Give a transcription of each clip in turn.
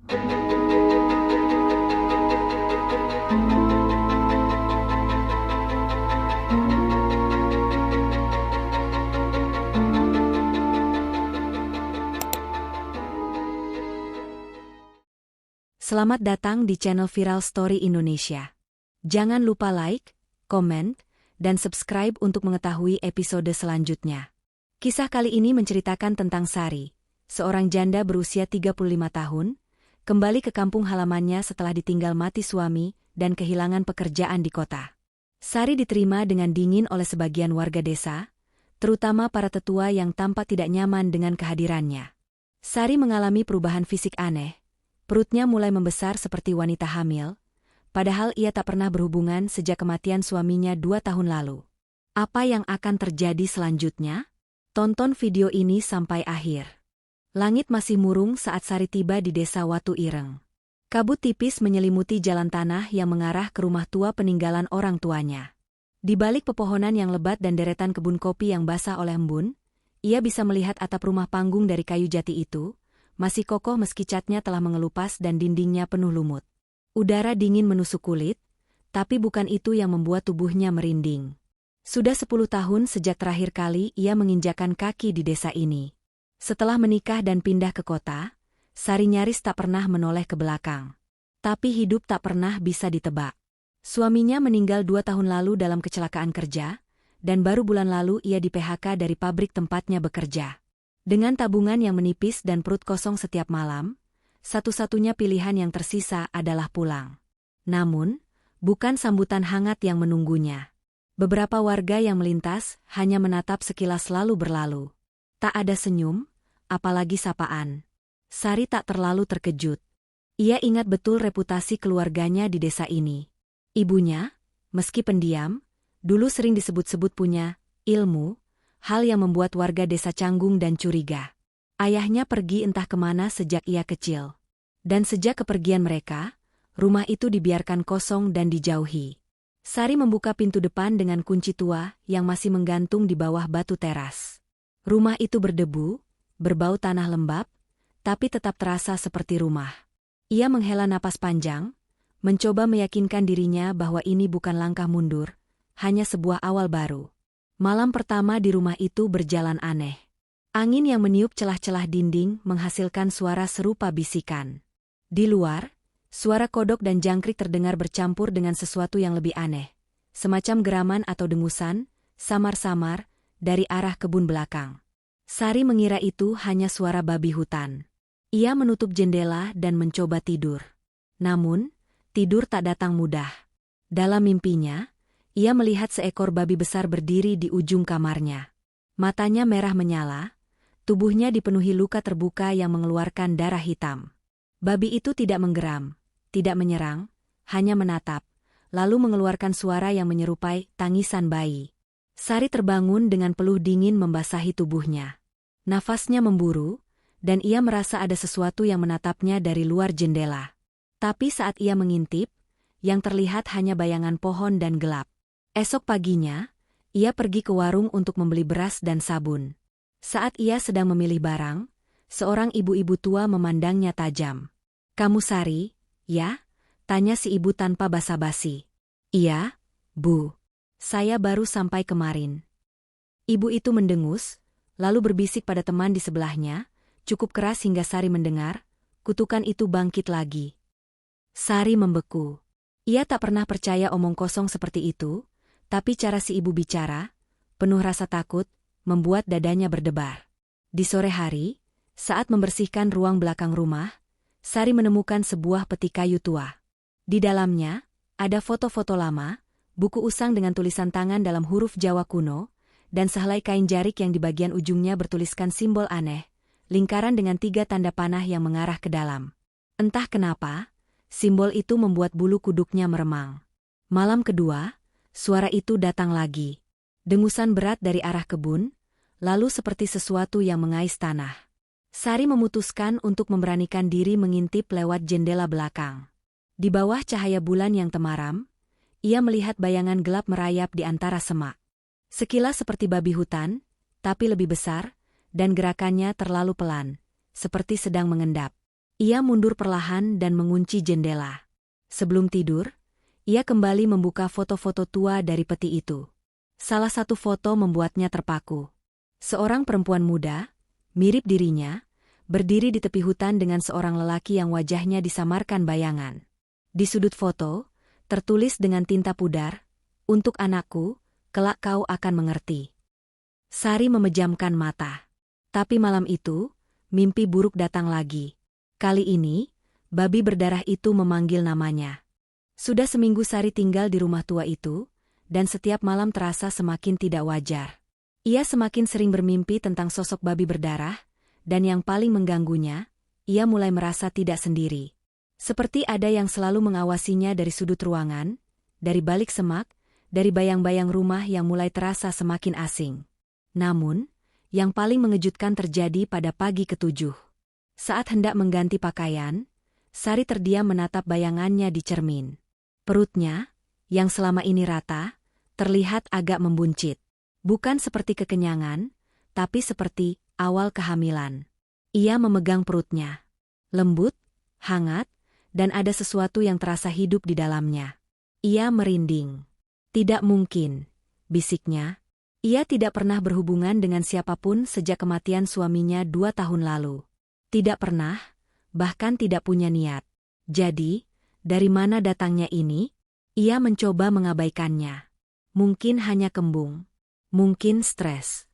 Selamat datang di channel Viral Story Indonesia. Jangan lupa like, komen, dan subscribe untuk mengetahui episode selanjutnya. Kisah kali ini menceritakan tentang Sari, seorang janda berusia 35 tahun, kembali ke kampung halamannya setelah ditinggal mati suami dan kehilangan pekerjaan di kota. Sari diterima dengan dingin oleh sebagian warga desa, terutama para tetua yang tampak tidak nyaman dengan kehadirannya. Sari mengalami perubahan fisik aneh. Perutnya mulai membesar seperti wanita hamil, padahal ia tak pernah berhubungan sejak kematian suaminya 2 tahun lalu. Apa yang akan terjadi selanjutnya? Tonton video ini sampai akhir. Langit masih murung saat Sari tiba di desa Watu Ireng. Kabut tipis menyelimuti jalan tanah yang mengarah ke rumah tua peninggalan orang tuanya. Di balik pepohonan yang lebat dan deretan kebun kopi yang basah oleh embun, ia bisa melihat atap rumah panggung dari kayu jati itu, masih kokoh meski catnya telah mengelupas dan dindingnya penuh lumut. Udara dingin menusuk kulit, tapi bukan itu yang membuat tubuhnya merinding. Sudah 10 tahun sejak terakhir kali ia menginjakan kaki di desa ini. Setelah menikah dan pindah ke kota, Sari nyaris tak pernah menoleh ke belakang. Tapi hidup tak pernah bisa ditebak. Suaminya meninggal 2 tahun lalu dalam kecelakaan kerja, dan baru bulan lalu ia di-PHK dari pabrik tempatnya bekerja. Dengan tabungan yang menipis dan perut kosong setiap malam, satu-satunya pilihan yang tersisa adalah pulang. Namun, bukan sambutan hangat yang menunggunya. Beberapa warga yang melintas hanya menatap sekilas lalu berlalu. Tak ada senyum, apalagi sapaan. Sari tak terlalu terkejut. Ia ingat betul reputasi keluarganya di desa ini. Ibunya, meski pendiam, dulu sering disebut-sebut punya ilmu, hal yang membuat warga desa canggung dan curiga. Ayahnya pergi entah kemana sejak ia kecil. Dan sejak kepergian mereka, rumah itu dibiarkan kosong dan dijauhi. Sari membuka pintu depan dengan kunci tua yang masih menggantung di bawah batu teras. Rumah itu berdebu, berbau tanah lembab, tapi tetap terasa seperti rumah. Ia menghela napas panjang, mencoba meyakinkan dirinya bahwa ini bukan langkah mundur, hanya sebuah awal baru. Malam pertama di rumah itu berjalan aneh. Angin yang meniup celah-celah dinding menghasilkan suara serupa bisikan. Di luar, suara kodok dan jangkrik terdengar bercampur dengan sesuatu yang lebih aneh. Semacam geraman atau dengusan, samar-samar, dari arah kebun belakang. Sari mengira itu hanya suara babi hutan. Ia menutup jendela dan mencoba tidur. Namun, tidur tak datang mudah. Dalam mimpinya, ia melihat seekor babi besar berdiri di ujung kamarnya. Matanya merah menyala, tubuhnya dipenuhi luka terbuka yang mengeluarkan darah hitam. Babi itu tidak menggeram, tidak menyerang, hanya menatap, lalu mengeluarkan suara yang menyerupai tangisan bayi. Sari terbangun dengan peluh dingin membasahi tubuhnya. Nafasnya memburu, dan ia merasa ada sesuatu yang menatapnya dari luar jendela. Tapi saat ia mengintip, yang terlihat hanya bayangan pohon dan gelap. Esok paginya, ia pergi ke warung untuk membeli beras dan sabun. Saat ia sedang memilih barang, seorang ibu-ibu tua memandangnya tajam. "Kamu Sari, ya?" tanya si ibu tanpa basa-basi. "Iya, Bu. Saya baru sampai kemarin." Ibu itu mendengus, lalu berbisik pada teman di sebelahnya, cukup keras hingga Sari mendengar, kutukan itu bangkit lagi. Sari membeku. Ia tak pernah percaya omong kosong seperti itu, tapi cara si ibu bicara, penuh rasa takut, membuat dadanya berdebar. Di sore hari, saat membersihkan ruang belakang rumah, Sari menemukan sebuah peti kayu tua. Di dalamnya, ada foto-foto lama, buku usang dengan tulisan tangan dalam huruf Jawa kuno, dan sehelai kain jarik yang di bagian ujungnya bertuliskan simbol aneh, lingkaran dengan 3 tanda panah yang mengarah ke dalam. Entah kenapa, simbol itu membuat bulu kuduknya meremang. Malam kedua, suara itu datang lagi. Dengusan berat dari arah kebun, lalu seperti sesuatu yang mengais tanah. Sari memutuskan untuk memberanikan diri mengintip lewat jendela belakang. Di bawah cahaya bulan yang temaram, ia melihat bayangan gelap merayap di antara semak. Sekilas seperti babi hutan, tapi lebih besar, dan gerakannya terlalu pelan, seperti sedang mengendap. Ia mundur perlahan dan mengunci jendela. Sebelum tidur, ia kembali membuka foto-foto tua dari peti itu. Salah satu foto membuatnya terpaku. Seorang perempuan muda, mirip dirinya, berdiri di tepi hutan dengan seorang lelaki yang wajahnya disamarkan bayangan. Di sudut foto, tertulis dengan tinta pudar, "Untuk anakku, kelak kau akan mengerti." Sari memejamkan mata. Tapi malam itu, mimpi buruk datang lagi. Kali ini, babi berdarah itu memanggil namanya. Sudah seminggu Sari tinggal di rumah tua itu, dan setiap malam terasa semakin tidak wajar. Ia semakin sering bermimpi tentang sosok babi berdarah, dan yang paling mengganggunya, ia mulai merasa tidak sendiri. Seperti ada yang selalu mengawasinya dari sudut ruangan, dari balik semak, dari bayang-bayang rumah yang mulai terasa semakin asing. Namun, yang paling mengejutkan terjadi pada pagi ketujuh. Saat hendak mengganti pakaian, Sari terdiam menatap bayangannya di cermin. Perutnya, yang selama ini rata, terlihat agak membuncit. Bukan seperti kekenyangan, tapi seperti awal kehamilan. Ia memegang perutnya. Lembut, hangat, dan ada sesuatu yang terasa hidup di dalamnya. Ia merinding. Tidak mungkin, bisiknya. Ia tidak pernah berhubungan dengan siapapun sejak kematian suaminya 2 tahun lalu. Tidak pernah, bahkan tidak punya niat. Jadi, dari mana datangnya ini? Ia mencoba mengabaikannya. Mungkin hanya kembung. Mungkin stres.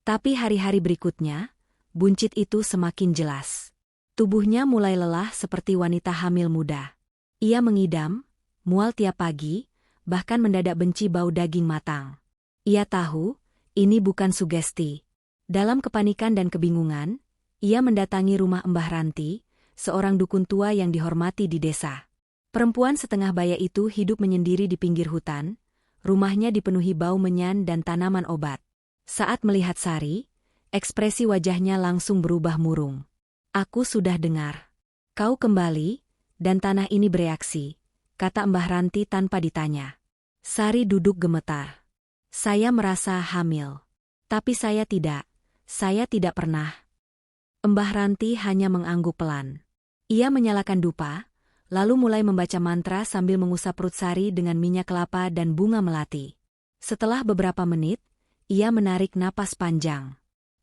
Tapi hari-hari berikutnya, buncit itu semakin jelas. Tubuhnya mulai lelah seperti wanita hamil muda. Ia mengidam, mual tiap pagi, bahkan mendadak benci bau daging matang. Ia tahu, ini bukan sugesti. Dalam kepanikan dan kebingungan, ia mendatangi rumah Mbah Ranti, seorang dukun tua yang dihormati di desa. Perempuan setengah baya itu hidup menyendiri di pinggir hutan, rumahnya dipenuhi bau menyan dan tanaman obat. Saat melihat Sari, ekspresi wajahnya langsung berubah murung. "Aku sudah dengar. Kau kembali, dan tanah ini bereaksi," kata Mbah Ranti tanpa ditanya. Sari duduk gemetar. "Saya merasa hamil. Tapi saya tidak pernah." Mbah Ranti hanya mengangguk pelan. Ia menyalakan dupa, lalu mulai membaca mantra sambil mengusap perut Sari dengan minyak kelapa dan bunga melati. Setelah beberapa menit, ia menarik napas panjang.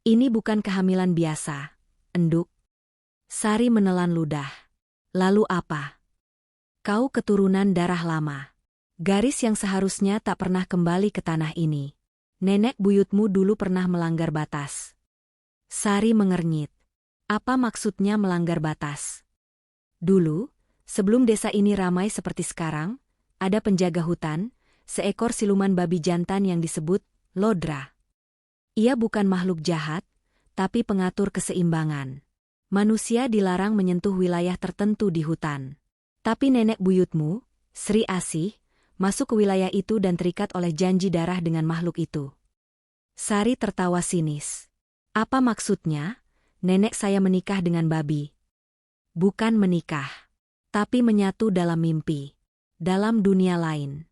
"Ini bukan kehamilan biasa, enduk." Sari menelan ludah. "Lalu apa?" "Kau keturunan darah lama. Garis yang seharusnya tak pernah kembali ke tanah ini. Nenek buyutmu dulu pernah melanggar batas." Sari mengernyit. Apa maksudnya melanggar batas? Dulu, sebelum desa ini ramai seperti sekarang, ada penjaga hutan, seekor siluman babi jantan yang disebut Lodra. Ia bukan makhluk jahat, tapi pengatur keseimbangan. Manusia dilarang menyentuh wilayah tertentu di hutan. Tapi nenek buyutmu, Sri Asih, masuk ke wilayah itu dan terikat oleh janji darah dengan makhluk itu. Sari tertawa sinis. "Apa maksudnya? Nenek saya menikah dengan babi." "Bukan menikah, tapi menyatu dalam mimpi. Dalam dunia lain.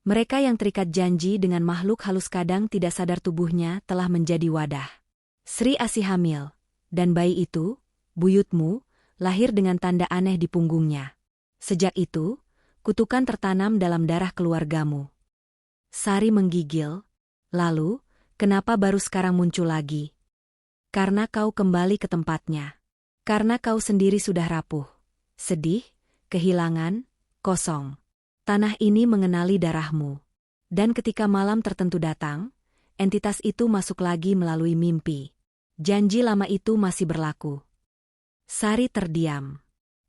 Mereka yang terikat janji dengan makhluk halus kadang tidak sadar tubuhnya telah menjadi wadah. Sri Asih hamil, dan bayi itu, buyutmu, lahir dengan tanda aneh di punggungnya. Sejak itu, kutukan tertanam dalam darah keluargamu." Sari menggigil. "Lalu, kenapa baru sekarang muncul lagi?" "Karena kau kembali ke tempatnya. Karena kau sendiri sudah rapuh, sedih, kehilangan, kosong. Tanah ini mengenali darahmu. Dan ketika malam tertentu datang, entitas itu masuk lagi melalui mimpi. Janji lama itu masih berlaku." Sari terdiam.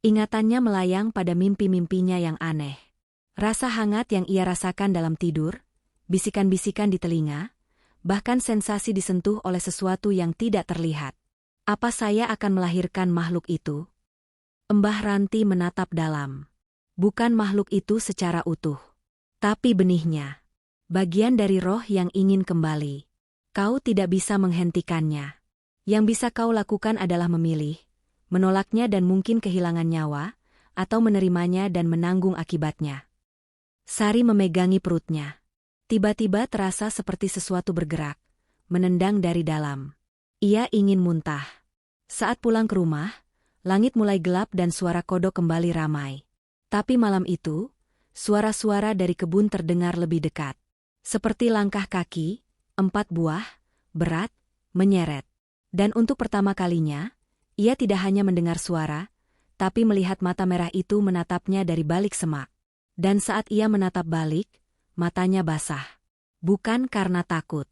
Ingatannya melayang pada mimpi-mimpinya yang aneh. Rasa hangat yang ia rasakan dalam tidur, bisikan-bisikan di telinga, bahkan sensasi disentuh oleh sesuatu yang tidak terlihat. "Apa saya akan melahirkan makhluk itu?" Mbah Ranti menatap dalam. "Bukan makhluk itu secara utuh, tapi benihnya. Bagian dari roh yang ingin kembali. Kau tidak bisa menghentikannya. Yang bisa kau lakukan adalah memilih, menolaknya dan mungkin kehilangan nyawa, atau menerimanya dan menanggung akibatnya." Sari memegangi perutnya. Tiba-tiba terasa seperti sesuatu bergerak, menendang dari dalam. Ia ingin muntah. Saat pulang ke rumah, Langit mulai gelap dan suara kodok kembali ramai. Tapi malam itu, suara-suara dari kebun terdengar lebih dekat. Seperti langkah kaki, 4 buah, berat, menyeret. Dan untuk pertama kalinya, ia tidak hanya mendengar suara, tapi melihat mata merah itu menatapnya dari balik semak. Dan saat ia menatap balik, matanya basah. Bukan karena takut,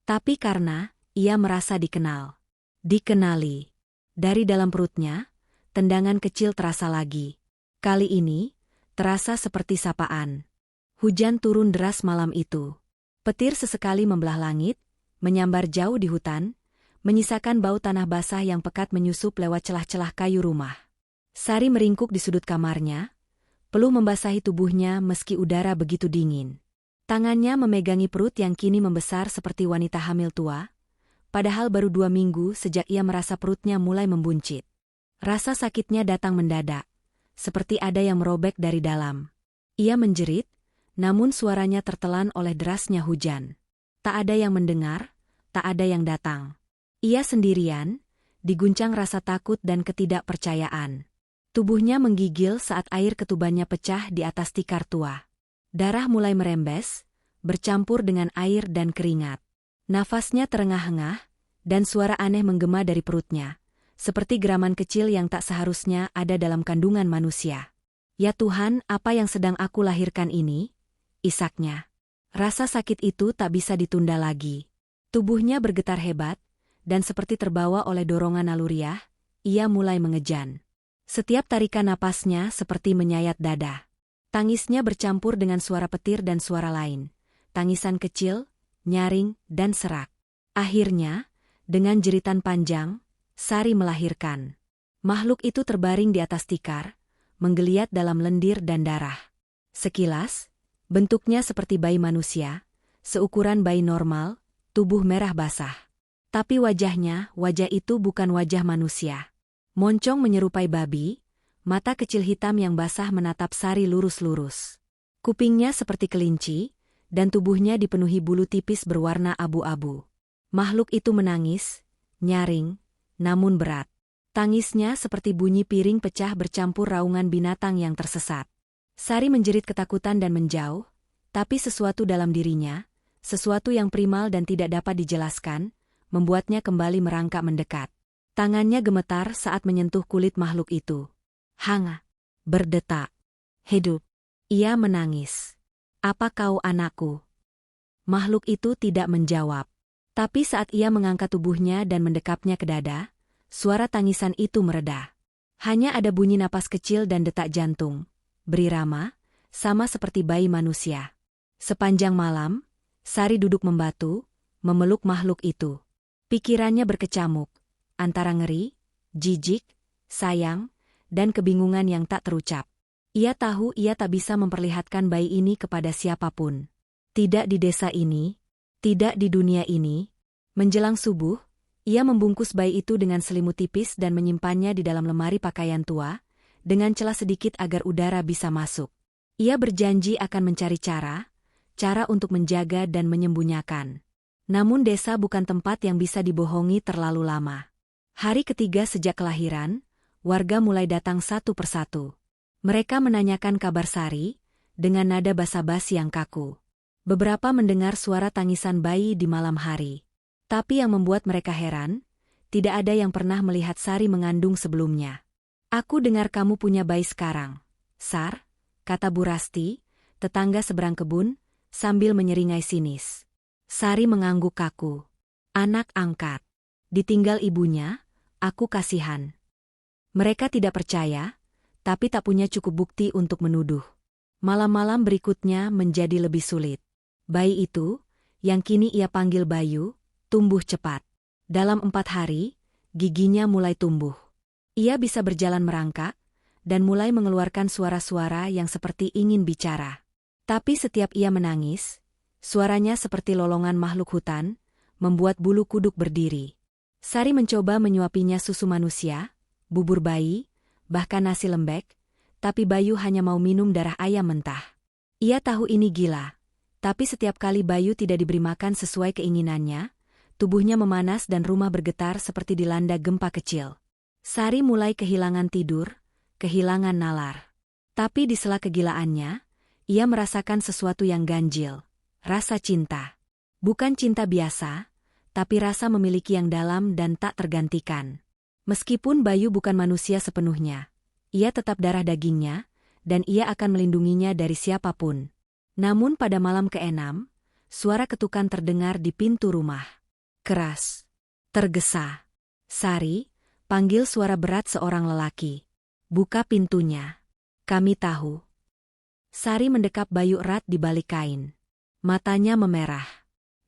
tapi karena ia merasa dikenal. Dikenali. Dari dalam perutnya, tendangan kecil terasa lagi. Kali ini, terasa seperti sapaan. Hujan turun deras malam itu. Petir sesekali membelah langit, menyambar jauh di hutan, menyisakan bau tanah basah yang pekat menyusup lewat celah-celah kayu rumah. Sari meringkuk di sudut kamarnya, peluh membasahi tubuhnya meski udara begitu dingin. Tangannya memegangi perut yang kini membesar seperti wanita hamil tua, padahal baru 2 minggu sejak ia merasa perutnya mulai membuncit. Rasa sakitnya datang mendadak, seperti ada yang merobek dari dalam. Ia menjerit, namun suaranya tertelan oleh derasnya hujan. Tak ada yang mendengar, tak ada yang datang. Ia sendirian, diguncang rasa takut dan ketidakpercayaan. Tubuhnya menggigil saat air ketubannya pecah di atas tikar tua. Darah mulai merembes, bercampur dengan air dan keringat. Nafasnya terengah-engah, dan suara aneh menggema dari perutnya, seperti geraman kecil yang tak seharusnya ada dalam kandungan manusia. "Ya Tuhan, apa yang sedang aku lahirkan ini?" isaknya. Rasa sakit itu tak bisa ditunda lagi. Tubuhnya bergetar hebat, dan seperti terbawa oleh dorongan naluriah, ia mulai mengejan. Setiap tarikan napasnya seperti menyayat dada. Tangisnya bercampur dengan suara petir dan suara lain. Tangisan kecil, nyaring, dan serak. Akhirnya, dengan jeritan panjang, Sari melahirkan. Makhluk itu terbaring di atas tikar, menggeliat dalam lendir dan darah. Sekilas, bentuknya seperti bayi manusia, seukuran bayi normal, tubuh merah basah. Tapi wajah itu bukan wajah manusia. Moncong menyerupai babi, mata kecil hitam yang basah menatap Sari lurus-lurus. Kupingnya seperti kelinci, dan tubuhnya dipenuhi bulu tipis berwarna abu-abu. Makhluk itu menangis, nyaring, namun berat. Tangisnya seperti bunyi piring pecah bercampur raungan binatang yang tersesat. Sari menjerit ketakutan dan menjauh, tapi sesuatu dalam dirinya, sesuatu yang primal dan tidak dapat dijelaskan, membuatnya kembali merangkak mendekat. Tangannya gemetar saat menyentuh kulit makhluk itu. Hangat, berdetak, hidup. Ia menangis. "Apa kau anakku?" Makhluk itu tidak menjawab. Tapi saat ia mengangkat tubuhnya dan mendekapnya ke dada, suara tangisan itu mereda. Hanya ada bunyi napas kecil dan detak jantung, berirama, sama seperti bayi manusia. Sepanjang malam, Sari duduk membatu, memeluk makhluk itu. Pikirannya berkecamuk, antara ngeri, jijik, sayang, dan kebingungan yang tak terucap. Ia tahu ia tak bisa memperlihatkan bayi ini kepada siapapun. Tidak di desa ini, tidak di dunia ini. Menjelang subuh, ia membungkus bayi itu dengan selimut tipis dan menyimpannya di dalam lemari pakaian tua, dengan celah sedikit agar udara bisa masuk. Ia berjanji akan mencari cara untuk menjaga dan menyembunyikan. Namun desa bukan tempat yang bisa dibohongi terlalu lama. Hari ketiga sejak kelahiran, warga mulai datang satu persatu. Mereka menanyakan kabar Sari, dengan nada basa-basi yang kaku. Beberapa mendengar suara tangisan bayi di malam hari. Tapi yang membuat mereka heran, tidak ada yang pernah melihat Sari mengandung sebelumnya. "Aku dengar kamu punya bayi sekarang, Sar," kata Bu Rasti, tetangga seberang kebun, sambil menyeringai sinis. Sari mengangguk kaku. "Anak angkat. Ditinggal ibunya, aku kasihan." Mereka tidak percaya, tapi tak punya cukup bukti untuk menuduh. Malam-malam berikutnya menjadi lebih sulit. Bayi itu, yang kini ia panggil Bayu, tumbuh cepat. Dalam 4 hari, giginya mulai tumbuh. Ia bisa berjalan merangkak, dan mulai mengeluarkan suara-suara yang seperti ingin bicara. Tapi setiap ia menangis, suaranya seperti lolongan makhluk hutan, membuat bulu kuduk berdiri. Sari mencoba menyuapinya susu manusia, bubur bayi, bahkan nasi lembek, tapi Bayu hanya mau minum darah ayam mentah. Ia tahu ini gila, tapi setiap kali Bayu tidak diberi makan sesuai keinginannya, tubuhnya memanas dan rumah bergetar seperti dilanda gempa kecil. Sari mulai kehilangan tidur, kehilangan nalar. Tapi di sela kegilaannya, ia merasakan sesuatu yang ganjil, rasa cinta. Bukan cinta biasa, tapi rasa memiliki yang dalam dan tak tergantikan. Meskipun Bayu bukan manusia sepenuhnya, ia tetap darah dagingnya, dan ia akan melindunginya dari siapapun. Namun pada malam ke-6, suara ketukan terdengar di pintu rumah. Keras. Tergesa. Sari, panggil suara berat seorang lelaki. Buka pintunya. Kami tahu. Sari mendekap Bayu erat di balik kain. Matanya memerah.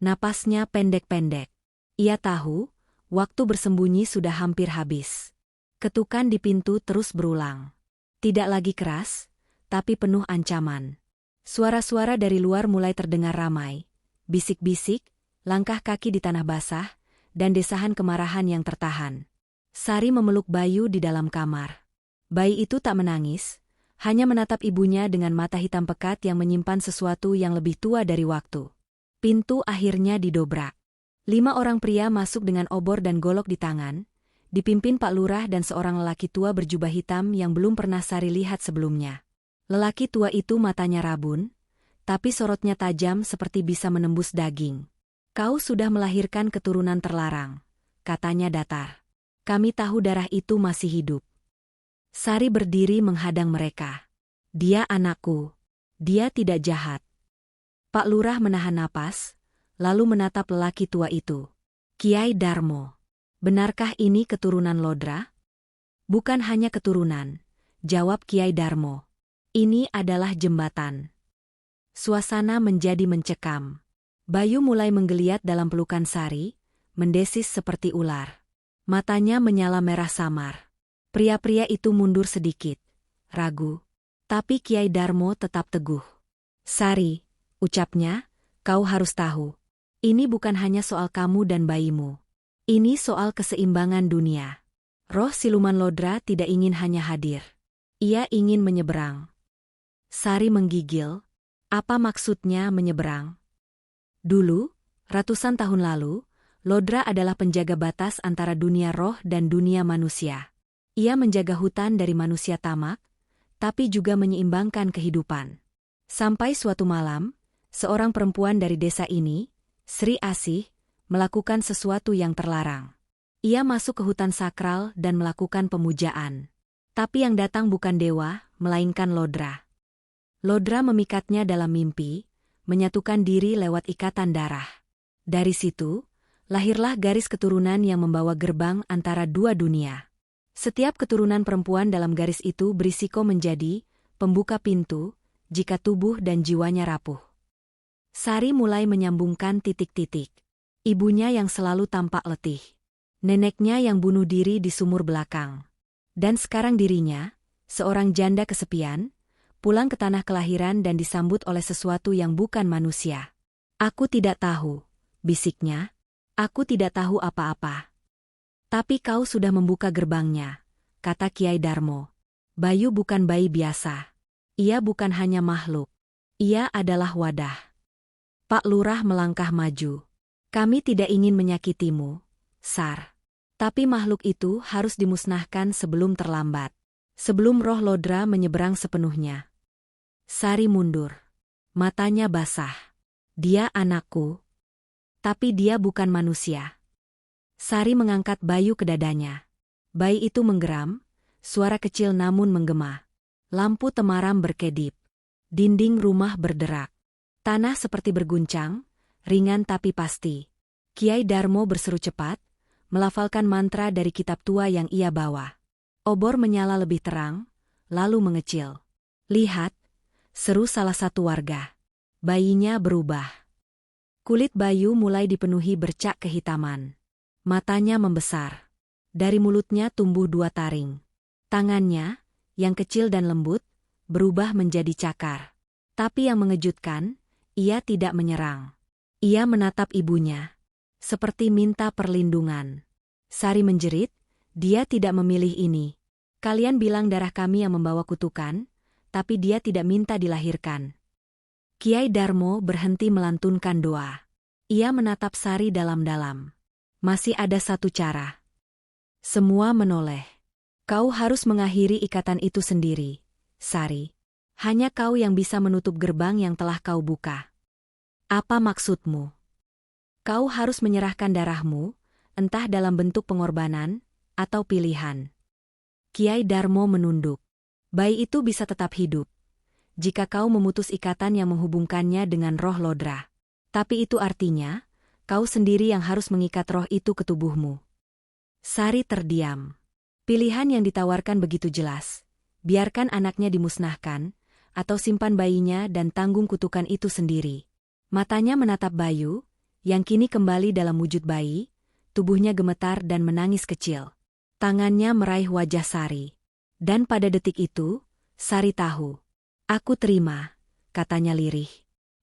Napasnya pendek-pendek. Ia tahu, waktu bersembunyi sudah hampir habis. Ketukan di pintu terus berulang. Tidak lagi keras, tapi penuh ancaman. Suara-suara dari luar mulai terdengar ramai. Bisik-bisik, langkah kaki di tanah basah, dan desahan kemarahan yang tertahan. Sari memeluk Bayu di dalam kamar. Bayi itu tak menangis, hanya menatap ibunya dengan mata hitam pekat yang menyimpan sesuatu yang lebih tua dari waktu. Pintu akhirnya didobrak. 5 orang pria masuk dengan obor dan golok di tangan, dipimpin Pak Lurah dan seorang lelaki tua berjubah hitam yang belum pernah Sari lihat sebelumnya. Lelaki tua itu matanya rabun, tapi sorotnya tajam seperti bisa menembus daging. Kau sudah melahirkan keturunan terlarang, katanya datar. Kami tahu darah itu masih hidup. Sari berdiri menghadang mereka. Dia anakku. Dia tidak jahat. Pak Lurah menahan napas, lalu menatap lelaki tua itu. Kiai Darmo. Benarkah ini keturunan Lodra? Bukan hanya keturunan, jawab Kiai Darmo. Ini adalah jembatan. Suasana menjadi mencekam. Bayu mulai menggeliat dalam pelukan Sari, mendesis seperti ular. Matanya menyala merah samar. Pria-pria itu mundur sedikit, ragu. Tapi Kiai Darmo tetap teguh. Sari, ucapnya, kau harus tahu. Ini bukan hanya soal kamu dan bayimu. Ini soal keseimbangan dunia. Roh siluman Lodra tidak ingin hanya hadir. Ia ingin menyeberang. Sari menggigil. Apa maksudnya menyeberang? Dulu, ratusan tahun lalu, Lodra adalah penjaga batas antara dunia roh dan dunia manusia. Ia menjaga hutan dari manusia tamak, tapi juga menyeimbangkan kehidupan. Sampai suatu malam, seorang perempuan dari desa ini, Sri Asih, melakukan sesuatu yang terlarang. Ia masuk ke hutan sakral dan melakukan pemujaan. Tapi yang datang bukan dewa, melainkan Lodra. Lodra memikatnya dalam mimpi, menyatukan diri lewat ikatan darah. Dari situ, lahirlah garis keturunan yang membawa gerbang antara dua dunia. Setiap keturunan perempuan dalam garis itu berisiko menjadi pembuka pintu jika tubuh dan jiwanya rapuh. Sari mulai menyambungkan titik-titik. Ibunya yang selalu tampak letih. Neneknya yang bunuh diri di sumur belakang. Dan sekarang dirinya, seorang janda kesepian, pulang ke tanah kelahiran dan disambut oleh sesuatu yang bukan manusia. Aku tidak tahu, bisiknya. Aku tidak tahu apa-apa. Tapi kau sudah membuka gerbangnya, kata Kiai Darmo. Bayu bukan bayi biasa. Ia bukan hanya makhluk. Ia adalah wadah. Pak Lurah melangkah maju. Kami tidak ingin menyakitimu, Sar. Tapi makhluk itu harus dimusnahkan sebelum terlambat. Sebelum roh Lodra menyeberang sepenuhnya. Sari mundur. Matanya basah. Dia anakku. Tapi dia bukan manusia. Sari mengangkat Bayu ke dadanya. Bayi itu menggeram, suara kecil namun menggema. Lampu temaram berkedip. Dinding rumah berderak. Tanah seperti berguncang, ringan tapi pasti. Kiai Darmo berseru cepat, melafalkan mantra dari kitab tua yang ia bawa. Obor menyala lebih terang, lalu mengecil. Lihat, seru salah satu warga. Bayinya berubah. Kulit Bayu mulai dipenuhi bercak kehitaman. Matanya membesar. Dari mulutnya tumbuh 2 taring. Tangannya, yang kecil dan lembut, berubah menjadi cakar. Tapi yang mengejutkan, ia tidak menyerang. Ia menatap ibunya, seperti minta perlindungan. Sari menjerit, dia tidak memilih ini. Kalian bilang darah kami yang membawa kutukan, tapi dia tidak minta dilahirkan. Kiai Darmo berhenti melantunkan doa. Ia menatap Sari dalam-dalam. Masih ada satu cara. Semua menoleh. Kau harus mengakhiri ikatan itu sendiri, Sari. Hanya kau yang bisa menutup gerbang yang telah kau buka. Apa maksudmu? Kau harus menyerahkan darahmu, entah dalam bentuk pengorbanan, atau pilihan. Kiai Darmo menunduk. Bayi itu bisa tetap hidup jika kau memutus ikatan yang menghubungkannya dengan roh Lodra. Tapi itu artinya, kau sendiri yang harus mengikat roh itu ke tubuhmu. Sari terdiam. Pilihan yang ditawarkan begitu jelas. Biarkan anaknya dimusnahkan, atau simpan bayinya dan tanggung kutukan itu sendiri. Matanya menatap Bayu, yang kini kembali dalam wujud bayi, tubuhnya gemetar dan menangis kecil. Tangannya meraih wajah Sari. Dan pada detik itu, Sari tahu. Aku terima, katanya lirih.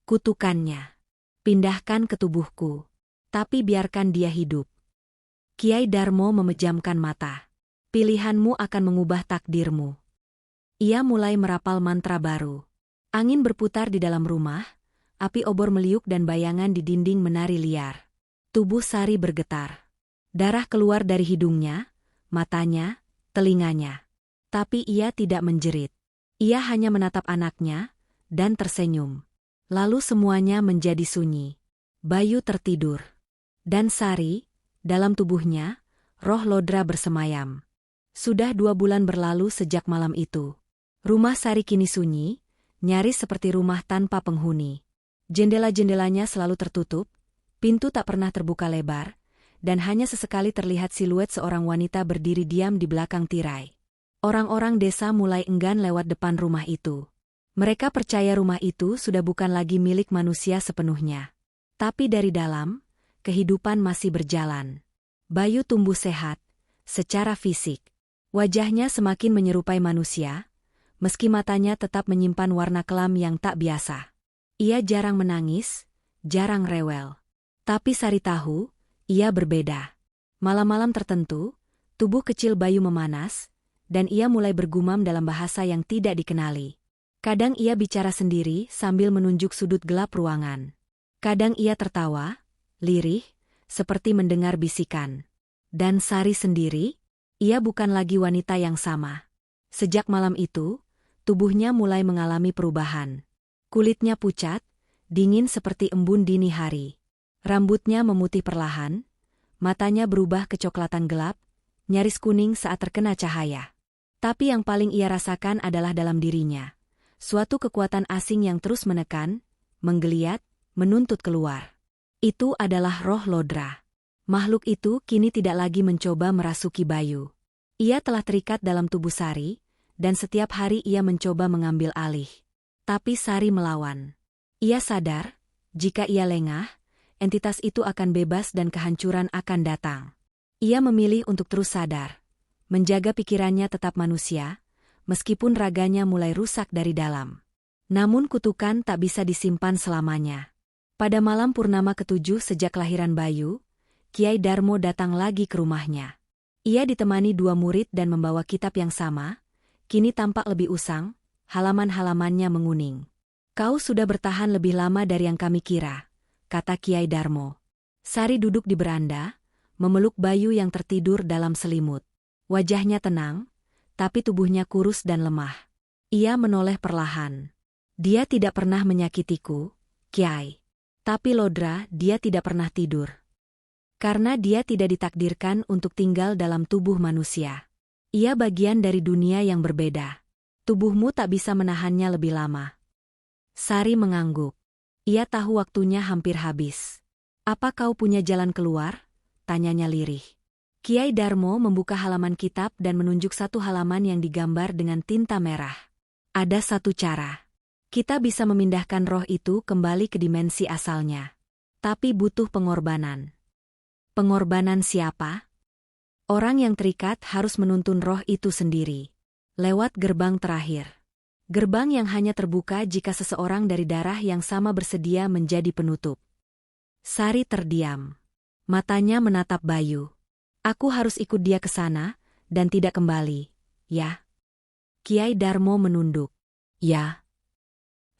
Kutukannya. Pindahkan ke tubuhku. Tapi biarkan dia hidup. Kiai Darmo memejamkan mata. Pilihanmu akan mengubah takdirmu. Ia mulai merapal mantra baru. Angin berputar di dalam rumah, api obor meliuk dan bayangan di dinding menari liar. Tubuh Sari bergetar. Darah keluar dari hidungnya, matanya, telinganya. Tapi ia tidak menjerit. Ia hanya menatap anaknya, dan tersenyum. Lalu semuanya menjadi sunyi. Bayu tertidur. Dan Sari, dalam tubuhnya, roh Lodra bersemayam. Sudah 2 bulan berlalu sejak malam itu. Rumah Sari kini sunyi, nyaris seperti rumah tanpa penghuni. Jendela-jendelanya selalu tertutup, pintu tak pernah terbuka lebar, dan hanya sesekali terlihat siluet seorang wanita berdiri diam di belakang tirai. Orang-orang desa mulai enggan lewat depan rumah itu. Mereka percaya rumah itu sudah bukan lagi milik manusia sepenuhnya. Tapi dari dalam, kehidupan masih berjalan. Bayu tumbuh sehat, secara fisik. Wajahnya semakin menyerupai manusia, meski matanya tetap menyimpan warna kelam yang tak biasa. Ia jarang menangis, jarang rewel. Tapi Sari tahu, ia berbeda. Malam-malam tertentu, tubuh kecil Bayu memanas, dan ia mulai bergumam dalam bahasa yang tidak dikenali. Kadang ia bicara sendiri sambil menunjuk sudut gelap ruangan. Kadang ia tertawa, lirih, seperti mendengar bisikan. Dan Sari sendiri, ia bukan lagi wanita yang sama. Sejak malam itu, tubuhnya mulai mengalami perubahan. Kulitnya pucat, dingin seperti embun dini hari. Rambutnya memutih perlahan, matanya berubah kecoklatan gelap, nyaris kuning saat terkena cahaya. Tapi yang paling ia rasakan adalah dalam dirinya. Suatu kekuatan asing yang terus menekan, menggeliat, menuntut keluar. Itu adalah roh Lodra. Makhluk itu kini tidak lagi mencoba merasuki Bayu. Ia telah terikat dalam tubuh Sari, dan setiap hari ia mencoba mengambil alih. Tapi Sari melawan. Ia sadar, jika ia lengah, entitas itu akan bebas dan kehancuran akan datang. Ia memilih untuk terus sadar. Menjaga pikirannya tetap manusia, meskipun raganya mulai rusak dari dalam. Namun kutukan tak bisa disimpan selamanya. Pada malam purnama ke-7 sejak kelahiran Bayu, Kiai Darmo datang lagi ke rumahnya. Ia ditemani 2 murid dan membawa kitab yang sama, kini tampak lebih usang, halaman-halamannya menguning. Kau sudah bertahan lebih lama dari yang kami kira, kata Kiai Darmo. Sari duduk di beranda, memeluk Bayu yang tertidur dalam selimut. Wajahnya tenang, tapi tubuhnya kurus dan lemah. Ia menoleh perlahan. Dia tidak pernah menyakitiku, Kiai. Tapi Lodra, dia tidak pernah tidur. Karena dia tidak ditakdirkan untuk tinggal dalam tubuh manusia. Ia bagian dari dunia yang berbeda. Tubuhmu tak bisa menahannya lebih lama. Sari mengangguk. Ia tahu waktunya hampir habis. Apa kau punya jalan keluar? Tanyanya lirih. Kiai Darmo membuka halaman kitab dan menunjuk satu halaman yang digambar dengan tinta merah. Ada satu cara. Kita bisa memindahkan roh itu kembali ke dimensi asalnya. Tapi butuh pengorbanan. Pengorbanan siapa? Orang yang terikat harus menuntun roh itu sendiri. Lewat gerbang terakhir. Gerbang yang hanya terbuka jika seseorang dari darah yang sama bersedia menjadi penutup. Sari terdiam. Matanya menatap Bayu. Aku harus ikut dia ke sana, dan tidak kembali, ya? Kiai Darmo menunduk. Ya.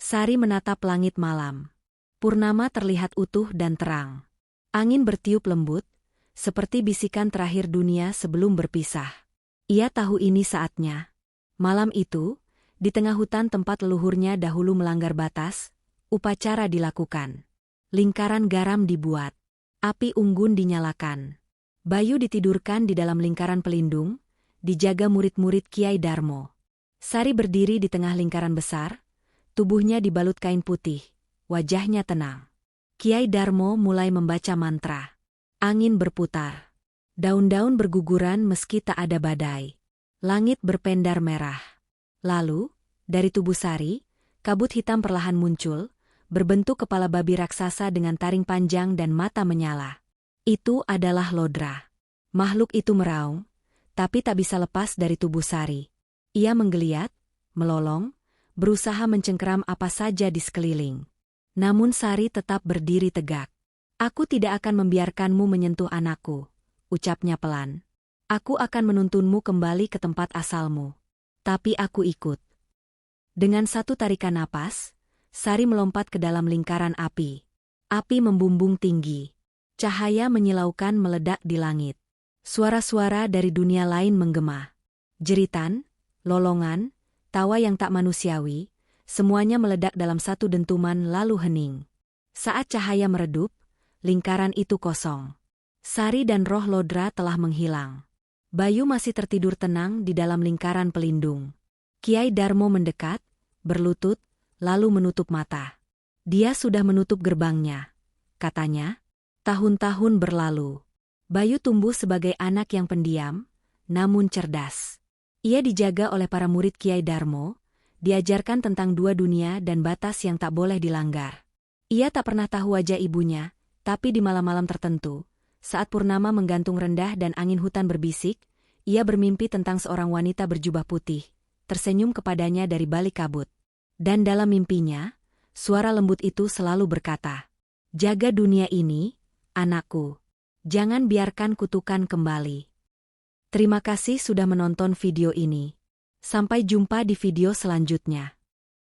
Sari menatap langit malam. Purnama terlihat utuh dan terang. Angin bertiup lembut, seperti bisikan terakhir dunia sebelum berpisah. Ia tahu ini saatnya. Malam itu, di tengah hutan tempat leluhurnya dahulu melanggar batas, upacara dilakukan. Lingkaran garam dibuat. Api unggun dinyalakan. Bayu ditidurkan di dalam lingkaran pelindung, dijaga murid-murid Kiai Darmo. Sari berdiri di tengah lingkaran besar, tubuhnya dibalut kain putih, wajahnya tenang. Kiai Darmo mulai membaca mantra. Angin berputar. Daun-daun berguguran meski tak ada badai. Langit berpendar merah. Lalu, dari tubuh Sari, kabut hitam perlahan muncul, berbentuk kepala babi raksasa dengan taring panjang dan mata menyala. Itu adalah Lodra. Makhluk itu meraung, tapi tak bisa lepas dari tubuh Sari. Ia menggeliat, melolong, berusaha mencengkeram apa saja di sekeliling. Namun Sari tetap berdiri tegak. Aku tidak akan membiarkanmu menyentuh anakku, ucapnya pelan. Aku akan menuntunmu kembali ke tempat asalmu. Tapi aku ikut. Dengan satu tarikan napas, Sari melompat ke dalam lingkaran api. Api membumbung tinggi. Cahaya menyilaukan meledak di langit. Suara-suara dari dunia lain menggema. Jeritan, lolongan, tawa yang tak manusiawi, semuanya meledak dalam satu dentuman lalu hening. Saat cahaya meredup, lingkaran itu kosong. Sari dan roh Lodra telah menghilang. Bayu masih tertidur tenang di dalam lingkaran pelindung. Kiai Darmo mendekat, berlutut, lalu menutup mata. Dia sudah menutup gerbangnya. Katanya, tahun-tahun berlalu. Bayu tumbuh sebagai anak yang pendiam, namun cerdas. Ia dijaga oleh para murid Kiai Darmo, diajarkan tentang dua dunia dan batas yang tak boleh dilanggar. Ia tak pernah tahu wajah ibunya, tapi di malam-malam tertentu, saat purnama menggantung rendah dan angin hutan berbisik, ia bermimpi tentang seorang wanita berjubah putih, tersenyum kepadanya dari balik kabut. Dan dalam mimpinya, suara lembut itu selalu berkata, "Jaga dunia ini, anakku. Jangan biarkan kutukan kembali." Terima kasih sudah menonton video ini. Sampai jumpa di video selanjutnya.